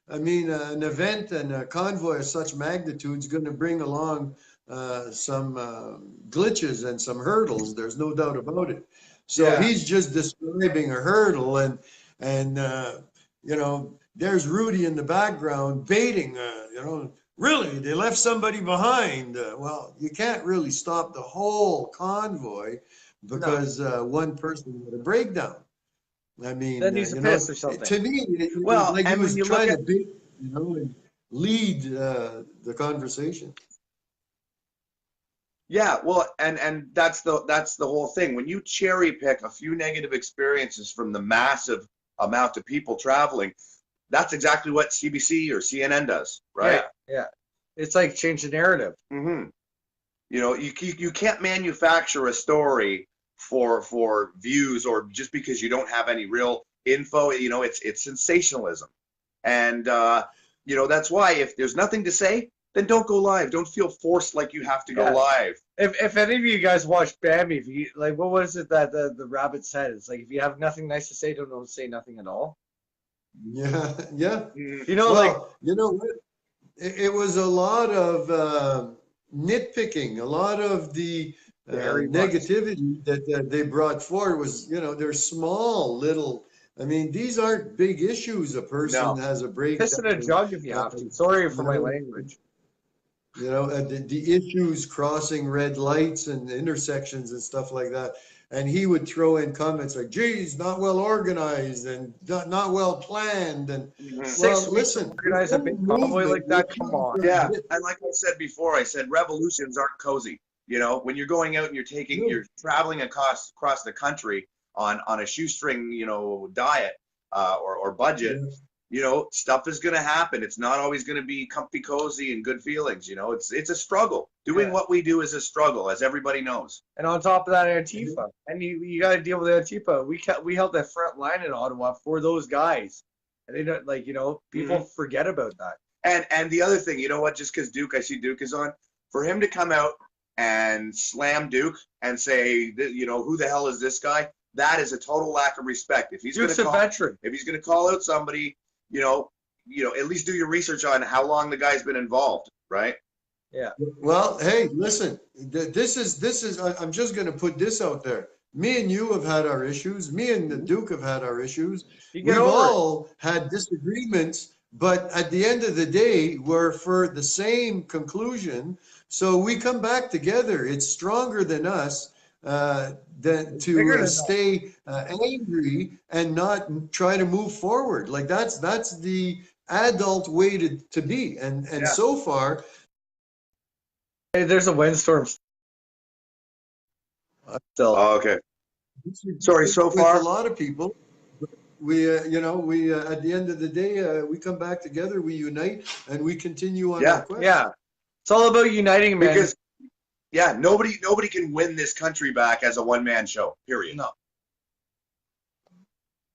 S1: an event and a convoy of such magnitude is going to bring along some glitches and some hurdles. There's no doubt about it. So he's just describing a hurdle, and you know, there's Rudy in the background baiting, you know, really, they left somebody behind. Well, you can't really stop the whole convoy because one person had a breakdown. I mean,
S2: that needs a piss or something.
S1: To me, it was like he was trying to bait, you know, and lead the conversation.
S3: Yeah, well, and that's the whole thing. When you cherry pick a few negative experiences from the massive amount of people traveling. That's exactly what CBC or CNN does, right?
S2: Yeah. It's like change the narrative.
S3: Mm-hmm. You know, you can't manufacture a story for views or just because you don't have any real info. You know, it's sensationalism, and you know that's why if there's nothing to say, then don't go live. Don't feel forced like you have to go live.
S2: If any of you guys watched Bambi, if you like, what was it that the rabbit said? It's like if you have nothing nice to say, don't say nothing at all.
S1: Yeah, yeah.
S2: You know,
S1: Well,
S2: like
S1: you know what? It was a lot of nitpicking, a lot of the
S2: very much.
S1: negativity that they brought forward was, you know, they're small little. I mean, these aren't big issues. A person
S3: No.
S1: has a
S2: piss in
S1: breakdown.
S2: a jug if you have to. Sorry for my language.
S1: You know, the issues crossing red lights and intersections and stuff like that. And he would throw in comments like, geez, not well organized and not well planned. And
S3: Mhm.
S2: 6
S1: well,
S2: weeks to
S1: listen,
S2: organize a big convoy like that. Come on.
S3: Yeah, and like I said before, I said revolutions aren't cozy. You know, when you're going out and you're traveling across the country on a shoestring, you know, diet or budget.
S1: Yeah.
S3: You know, stuff is going to happen. It's not always going to be comfy, cozy, and good feelings. You know, it's a struggle. Doing what we do is a struggle, as everybody knows.
S2: And on top of that, Antifa. And you got to deal with Antifa. We held that front line in Ottawa for those guys. And they don't, like, you know, people forget about that.
S3: And the other thing, you know what? Just because Duke, I see Duke is on, for him to come out and slam Duke and say, you know, who the hell is this guy? That is a total lack of respect. If he's going
S2: Duke's a veteran.
S3: If he's going to call out somebody, you know, at least do your research on how long the guy's been involved, right?
S2: Yeah.
S1: Well, hey, listen, this is. I'm just going to put this out there. Me and you have had our issues. Me and the Duke have had our issues. We've all had disagreements, but at the end of the day, we're for the same conclusion. So we come back together. It's stronger than us. Than to stay angry and not try to move forward. Like that's the adult way to be. And so far,
S2: hey, there's a windstorm. Still.
S3: Oh, okay. Sorry. So far,
S1: with a lot of people, we you know, we at the end of the day, we come back together, we unite, and we continue on our quest.
S2: Yeah, it's all about uniting, man.
S3: Because nobody can win this country back as a one-man show, period.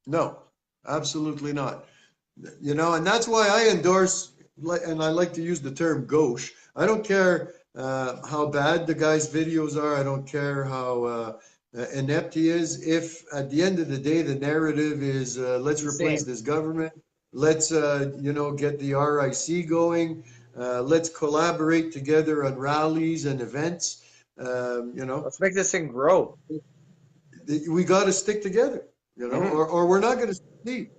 S1: No, absolutely not. You know, and that's why I endorse, and I like to use the term gauche. I don't care how bad the guy's videos are. I don't care how inept he is. If at the end of the day, the narrative is let's replace this government. Let's, you know, get the RIC going. Let's collaborate together on rallies and events. You know,
S2: let's make this thing grow.
S1: We got to stick together, you know, or we're not going to succeed.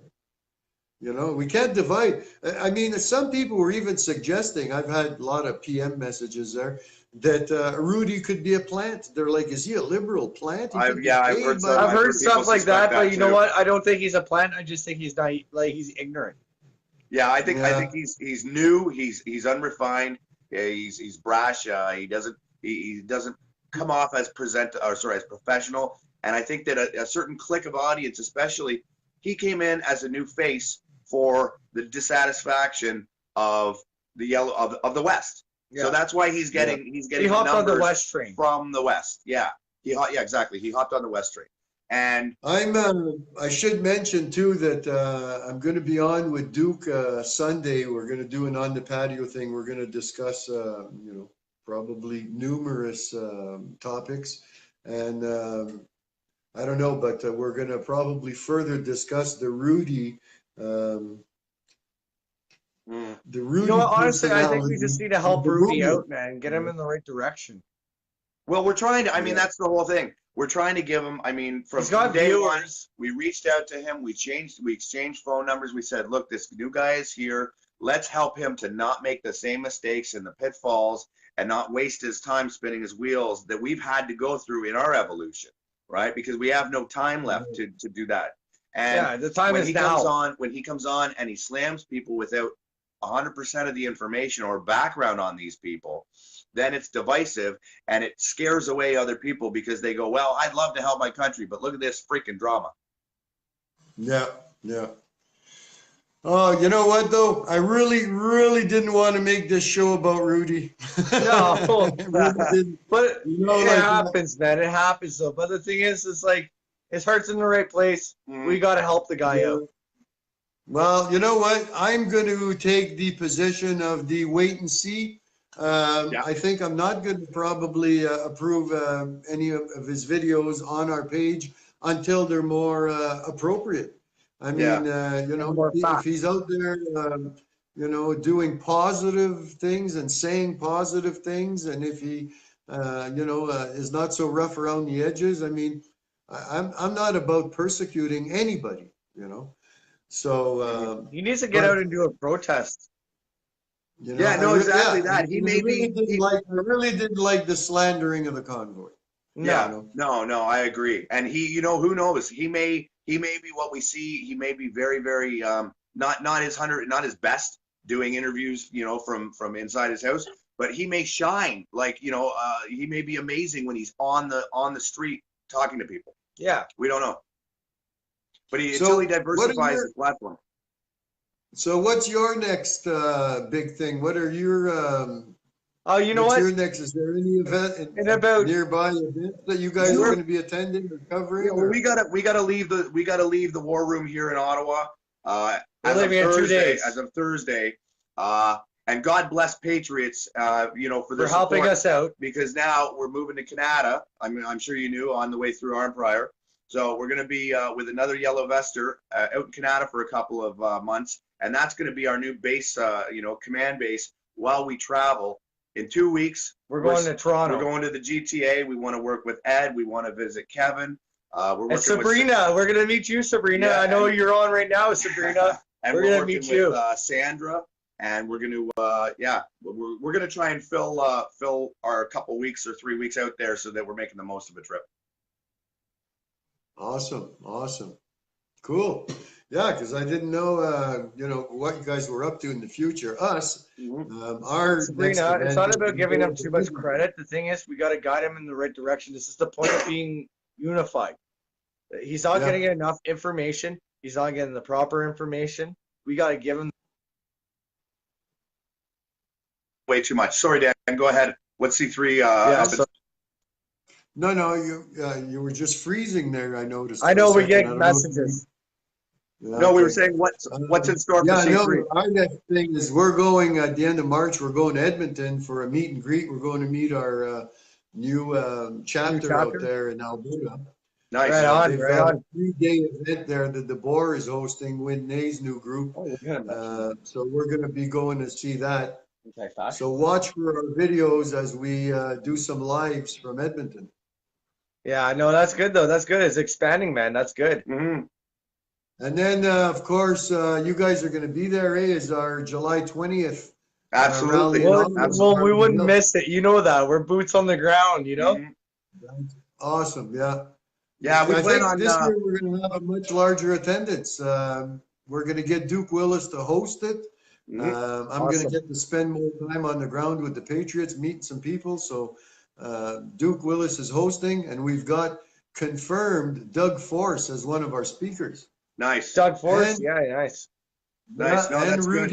S1: You know, we can't divide. I mean, some people were even suggesting, I've had a lot of PM messages there, that Rudy could be a plant. They're like, is he a liberal plant?
S3: I've heard
S2: stuff like that, but you know what? I don't think he's a plant. I just think he's not, like, he's ignorant.
S3: Yeah, I think he's new. He's unrefined. He's brash. He doesn't come off as as professional. And I think that a certain clique of audience, especially, he came in as a new face for the dissatisfaction of the of the West. Yeah. So that's why he's getting
S2: he hopped on the West train
S3: from the West. Yeah, exactly. He hopped on the West train. And
S1: I should mention too that I'm going to be on with Duke Sunday. We're going to do an on the patio thing. We're going to discuss, you know, probably numerous topics, and I don't know, but we're going to probably further discuss the Rudy. The Rudy.
S2: You know what, honestly, I think we just need to help Rudy out, man. Get him in the right direction.
S3: Well, we're trying to. I mean, that's the whole thing. We're trying to give him. I mean, from day one, we reached out to him. We exchanged phone numbers. We said, look, this new guy is here. Let's help him to not make the same mistakes and the pitfalls and not waste his time spinning his wheels that we've had to go through in our evolution, right? Because we have no time left to do that. And
S2: the time is now.
S3: When he comes on and he slams people without 100% of the information or background on these people, then it's divisive and it scares away other people because they go, well, I'd love to help my country, but look at this freaking drama.
S1: Yeah. Yeah. Oh, you know what though? I really, really didn't want to make this show about Rudy.
S2: No,
S1: I really didn't.
S2: but
S1: You know,
S2: it
S1: like,
S2: happens, man. It happens though. But the thing is, it's like his heart's in the right place. We got to help the guy
S1: yeah.
S2: out.
S1: Well, you know what? I'm going to take the position of the wait and see.
S3: Yeah.
S1: I think I'm not going to probably approve any of his videos on our page until they're more appropriate. I mean, you know,
S2: more
S1: if
S2: facts.
S1: he's out there, you know, doing positive things and saying positive things, and if he, you know, is not so rough around the edges, I mean, I'm not about persecuting anybody, you know. So,
S2: He needs to get out
S1: but
S2: and do a protest.
S1: you know,
S3: Yeah, no, exactly
S1: yeah,
S3: that. He may be.
S1: I really didn't like the slandering of the convoy.
S3: Yeah,
S1: You know,
S3: no, I agree. And he, you know, who knows? He may be what we see. He may be very, very not his best doing interviews, you know, from inside his house. But he may shine. Like, you know, he may be amazing when he's on the street talking to people.
S2: Yeah.
S3: We don't know. But
S1: So,
S3: until he
S1: what are
S3: diversifies
S1: your-
S3: his platform.
S1: so what's your next big thing? What are your
S2: Oh, you know
S1: what's
S2: what?
S1: your next? Is there any event
S2: In about
S1: nearby events that you guys are going to be attending or covering?
S3: Yeah, well,
S1: or-
S3: we gotta leave the war room here in Ottawa.
S2: We're
S3: As of
S2: leaving in 2
S3: Thursday,
S2: days.
S3: and God bless Patriots, you know, for their
S2: for helping
S3: support,
S2: us out.
S3: because now we're moving to Canada. I'm sure you knew, on the way through Arnprior. So we're going to be with another Yellow Vester out in Canada for a couple of months, and that's going to be our new base, you know, command base while we travel. In 2 weeks,
S2: We're going to Toronto.
S3: we're going to the GTA. We want to work with Ed. We want to visit Kevin. We're working
S2: And Sabrina, we're gonna meet you, Sabrina.
S3: Yeah,
S2: I know
S3: and-
S2: you're on right now, Sabrina.
S3: and
S2: We're
S3: we're
S2: gonna
S3: working
S2: meet you.
S3: with Sandra, and we're going to yeah, we're going to try and fill our couple weeks or 3 weeks out there so that we're making the most of a trip.
S1: Awesome, awesome, cool. Yeah, because I didn't know, you know, what you guys were up to in the future. Us, our next
S2: Sabrina, it's
S1: event
S2: not
S1: is
S2: about
S1: to
S2: giving
S1: go
S2: them
S1: to
S2: too much
S1: Edmonton.
S2: credit. The thing is, we got to guide him in the right direction. This is the point of being unified. He's not
S1: Yeah.
S2: getting enough information. He's not getting the proper information. We got to give him.
S3: Way too much. Sorry, Dan. Go ahead. What's C3?
S2: So
S1: No, you were just freezing there. I noticed.
S2: I
S1: for a
S2: know we
S1: second. I
S2: get
S1: don't know if you-
S2: messages.
S1: Yeah,
S3: No, we were
S1: okay.
S3: saying what's in store for
S1: Yeah, no,
S3: C3.
S1: our next thing is we're going at the end of March, we're going to Edmonton for a meet and greet. We're going to meet our new chapter out
S2: chapter?
S1: there in Alberta.
S3: Nice.
S2: Right on.
S1: They've got a 3-day event there that Dubois is hosting, Win Nay's new group.
S2: Oh, we're gonna
S1: So we're going to be going to see that.
S2: mention.
S1: So watch for our videos as we do some lives from Edmonton.
S2: Yeah, no, that's good though. That's good. It's expanding, man. That's good.
S3: Mm-hmm.
S1: And then, of course, you guys are going to be there, Is our July 20th.
S3: Absolutely.
S1: rally in
S2: Well,
S1: Ottawa.
S2: we wouldn't miss it. You know that. We're boots on the ground, you know?
S3: Mhm.
S1: Awesome, yeah.
S3: Yeah, we
S1: I
S3: plan
S1: think
S3: on.
S1: this year we're going to have a much larger attendance. We're going to get Duke Willis to host it.
S3: Mhm.
S1: I'm going to
S2: Awesome.
S1: get to spend more time on the ground with the Patriots, meeting some people. So Duke Willis is hosting, and we've got confirmed Doug Force as one of our speakers.
S3: Nice.
S2: Doug Force?
S1: And-
S2: Yeah, nice.
S3: Nice. No,
S1: and
S3: that's good.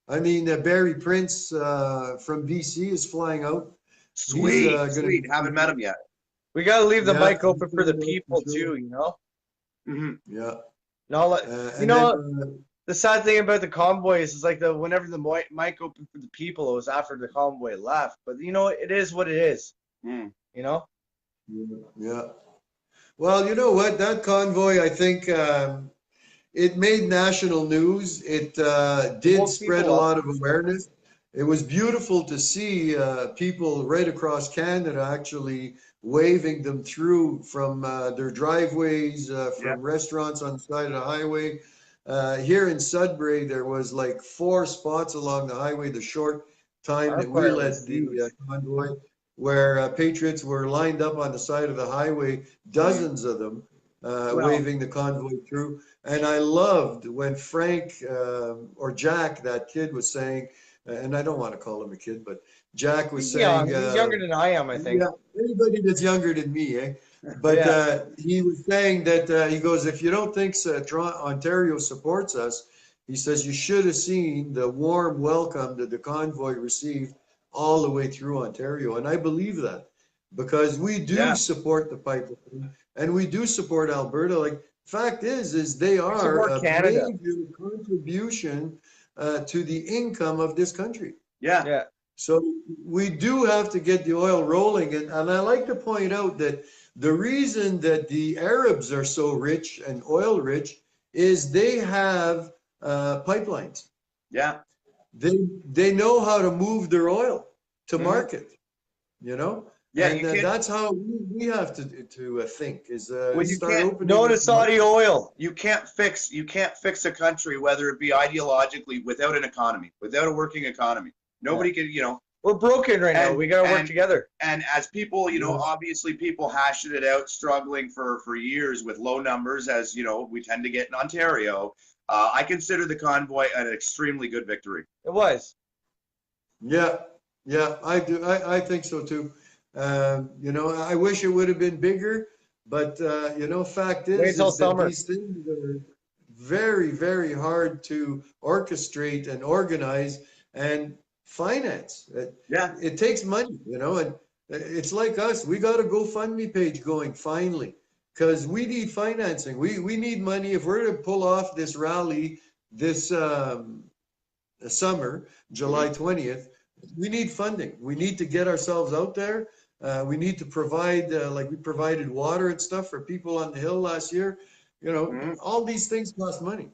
S1: Rudy, Barry Prince from BC is flying out.
S3: Sweet.
S1: gonna-
S3: Sweet. Haven't met him yet.
S2: We got to leave the
S1: Yeah,
S2: mic open for the
S1: for
S2: people
S1: sure.
S2: too, you know?
S3: Mm-hmm.
S1: Yeah.
S2: No, like,
S1: And
S2: you know,
S1: then,
S2: the sad thing about the convoys is like whenever the mic opened for the people, it was after the convoy left. But you know, it is what it is.
S3: Mm.
S2: You know?
S1: Yeah. Well, you know what? That convoy, I think, it made national news. It did
S2: Woke
S1: spread a
S2: people up.
S1: lot of awareness. It was beautiful to see people right across Canada actually waving them through from their driveways, from
S3: Yeah.
S1: restaurants on the side of the highway. Here in Sudbury, there was like 4 spots along the highway, the short time
S2: Our
S1: that we
S2: fire
S1: led
S2: was
S1: the
S2: huge.
S1: convoy, where Patriots were lined up on the side of the highway, dozens of them, waving the convoy through. And I loved when Frank or Jack, that kid, was saying, and I don't want to call him a kid, but Jack was
S2: He's
S1: saying,
S2: young. He's younger than I am, I think.
S1: yeah, anybody that's younger than me, But
S2: Yeah.
S1: he was saying that he goes, if you don't think Ontario supports us, he says you should have seen the warm welcome that the convoy received all the way through Ontario, and I believe that because we do
S3: Yeah.
S1: support the pipeline and we do support Alberta. Like, fact is they
S2: We
S1: are
S2: support
S1: a
S2: Canada.
S1: major contribution to the income of this country.
S3: Yeah.
S2: Yeah.
S1: So we do have to get the oil rolling. And I like to point out that the reason that the Arabs are so rich and oil rich is they have pipelines.
S3: Yeah.
S1: They know how to move their oil to
S3: Mhm.
S1: market, you know?
S3: Yeah,
S1: And
S3: you can't.
S1: that's how we have to think is
S3: Well, you
S1: start
S3: can't.
S1: opening
S2: No to
S1: up
S2: Saudi
S1: markets.
S2: oil.
S3: You can't fix a country, whether it be ideologically, without an economy, without a working economy. Nobody can,
S2: We're broken right now.
S3: And-
S2: We got to work
S3: and-
S2: together.
S3: and as people,
S1: Yeah.
S3: obviously people hashing it out, struggling for years with low numbers, as we tend to get in Ontario. I consider the convoy an extremely good victory.
S2: It was.
S1: Yeah, I do. I think so too. I wish it would have been bigger, but fact
S2: Wait till
S1: is that
S2: summer.
S1: these things are very, very hard to orchestrate and organize and finance.
S3: Yeah.
S1: It takes money, and it's like us. We got a GoFundMe page going finally because we need financing. We need money if we're to pull off this rally this summer, July 20th. We need funding. We need to get ourselves out there. We need to provide, like we provided water and stuff for people on the hill last year.
S3: Mhm.
S1: All these things cost money.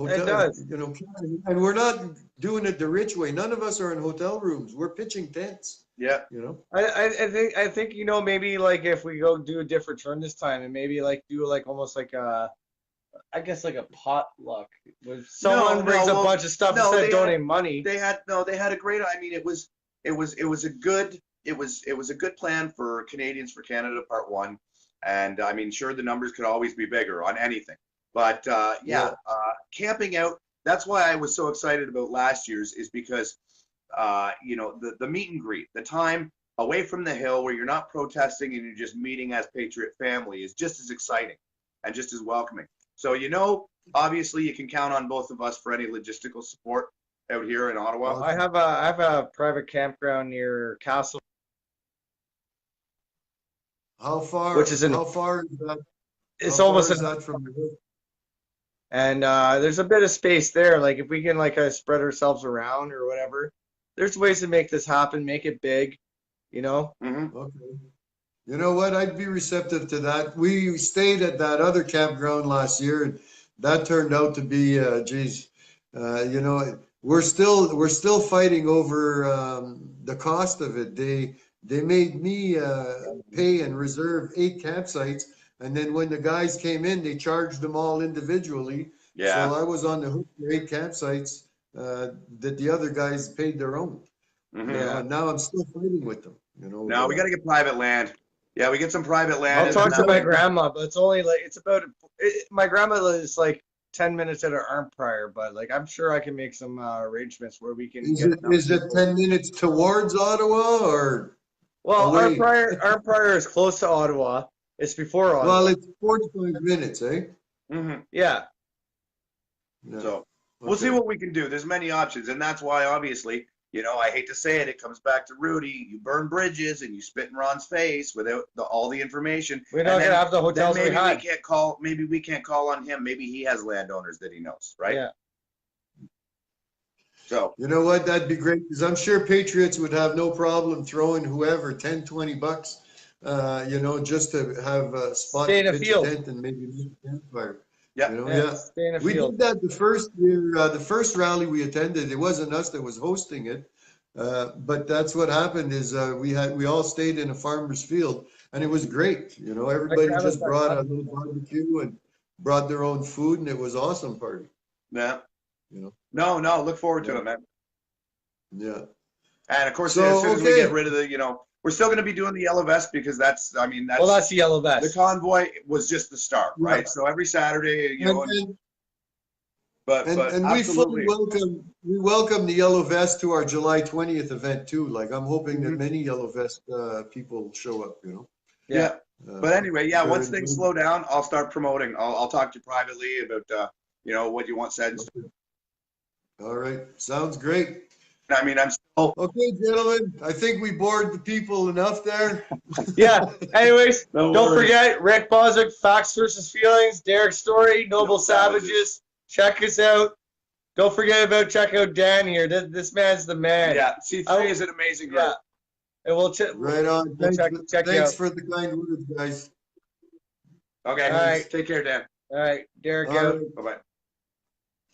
S2: It does.
S1: And we're not doing it the rich way. None of us are in hotel rooms. We're pitching tents.
S3: Yeah.
S2: I think maybe like if we go do a different turn this time and maybe like do like almost like a I guess like a potluck where someone brings a bunch of stuff instead of donating money.
S3: They had a great. I mean, it was a good plan for Canadians for Canada Part 1, and I mean, sure, the numbers could always be bigger on anything, but camping out. That's why I was so excited about last year's, is because the meet and greet, the time away from the hill where you're not protesting and you're just meeting as Patriot family is just as exciting and just as welcoming. So, obviously you can count on both of us for any logistical support out here in Ottawa.
S2: I have a private campground near Castle.
S1: How far?
S2: Which is
S1: how far is that?
S2: It's
S1: how
S2: almost
S1: far is that from the hill?
S2: and there's a bit of space there. Like if we can like spread ourselves around or whatever, there's ways to make this happen, make it big,
S3: Mm-hmm.
S1: Okay. You know what? I'd be receptive to that. We stayed at that other campground last year, and that turned out to be, we're still fighting over the cost of it. They made me pay and reserve 8 campsites, and then when the guys came in, they charged them all individually.
S3: Yeah.
S1: So I was on the hook for 8 campsites that the other guys paid their own.
S3: Mm-hmm.
S1: And now I'm still fighting with them.
S3: No, we got to get private land. Yeah, we get some private land.
S2: I'll talk to my grandma, but it's only like my grandma is like 10 minutes at our Arnprior, but like I'm sure I can make some arrangements where we can
S1: Is it 10 minutes towards Ottawa or?
S2: Well,
S1: away?
S2: Arnprior is close to Ottawa. It's before Ottawa.
S1: Well, it's 45 minutes, eh?
S3: Mm-hmm.
S2: Yeah.
S1: Yeah.
S3: So we'll see what we can do. There's many options, and that's why obviously, I hate to say it, it comes back to Rudy. You burn bridges and you spit in Ron's face without all the information.
S2: We're not gonna have the hotels we
S3: maybe
S2: had.
S3: Maybe we can't call on him. Maybe he has landowners that he knows, right?
S2: Yeah.
S3: So
S1: You know what? That'd be great because I'm sure Patriots would have no problem throwing whoever 10, 20 bucks, just to have a spot
S2: Stay in
S1: to
S2: a
S1: pitch
S2: field.
S1: tent and maybe make a campfire.
S3: yeah.
S1: Yeah.
S2: Stay in a
S1: We
S2: field.
S1: did that the first year, the first rally we attended. It wasn't us that was hosting it, but that's what happened. Is we all stayed in a farmer's field, and it was great. Everybody
S2: grandma's
S1: just
S2: got
S1: brought a
S2: cotton.
S1: little barbecue and brought their own food, and it was awesome party.
S3: Yeah.
S1: You know,
S3: No. Look forward to
S1: Yeah.
S3: it, man.
S1: yeah.
S3: And of course,
S1: So,
S3: as soon as we
S1: okay.
S3: get rid of we're still going to be doing the yellow vest because that's
S2: Well, that's the yellow
S3: the
S2: vest.
S3: convoy was just the start,
S1: Yeah.
S3: right? So every Saturday,
S1: And
S3: but
S1: we fully
S3: absolutely.
S1: welcome the yellow vest to our July 20th event too. Like I'm hoping that
S3: Mhm.
S1: many yellow vest people show up.
S3: Yeah. But anyway, yeah, once
S1: Very
S3: things
S1: good.
S3: slow down, I'll start promoting. I'll talk to you privately about what you want said.
S1: All right, sounds great.
S3: I mean, I'm still.
S1: Okay, gentlemen, I think we bored the people enough there.
S2: Yeah. Anyways,
S3: No
S2: don't
S3: worries.
S2: forget Rick Boswick, Facts versus Feelings, Derek Storie, Noble
S3: Noble
S2: Savages.
S3: Savages.
S2: Check us out. Don't forget about check out Dan here. This man's the man.
S3: Yeah, C3
S2: Oh,
S3: is an amazing group.
S2: Yeah. And we'll
S1: Right on.
S2: We'll check you
S1: Thanks
S2: out.
S1: for the kind words, guys.
S3: Okay.
S2: All right.
S3: Take care, Dan.
S2: All right, Derek
S1: All
S2: out.
S1: right,
S3: Bye bye.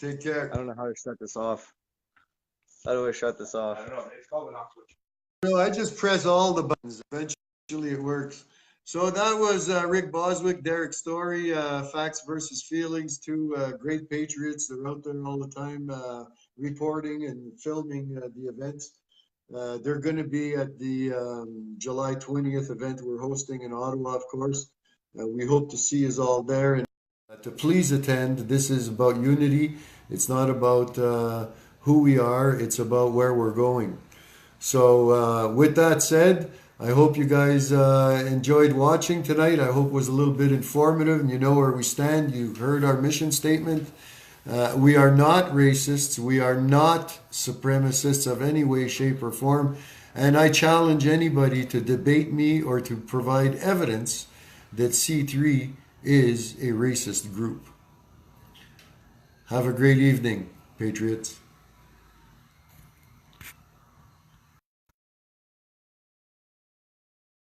S1: take care.
S2: I don't know how to shut this off. How do I shut this off?
S3: I don't know. It's called an off switch.
S1: No, I just press all the buttons. Eventually it works. So that was Rick Boswick, Derek Storie, Facts versus Feelings, two great patriots. They're out there all the time reporting and filming the events. They're going to be at the July 20th event we're hosting in Ottawa, of course. We hope to see us all there and to please attend. This is about unity. It's not about who we are. It's about where we're going. So with that said, I hope you guys enjoyed watching tonight. I hope it was a little bit informative and you know where we stand. You heard our mission statement. We are not racists. We are not supremacists of any way, shape, or form. And I challenge anybody to debate me or to provide evidence that C3 is a racist group. Have a great evening, Patriots.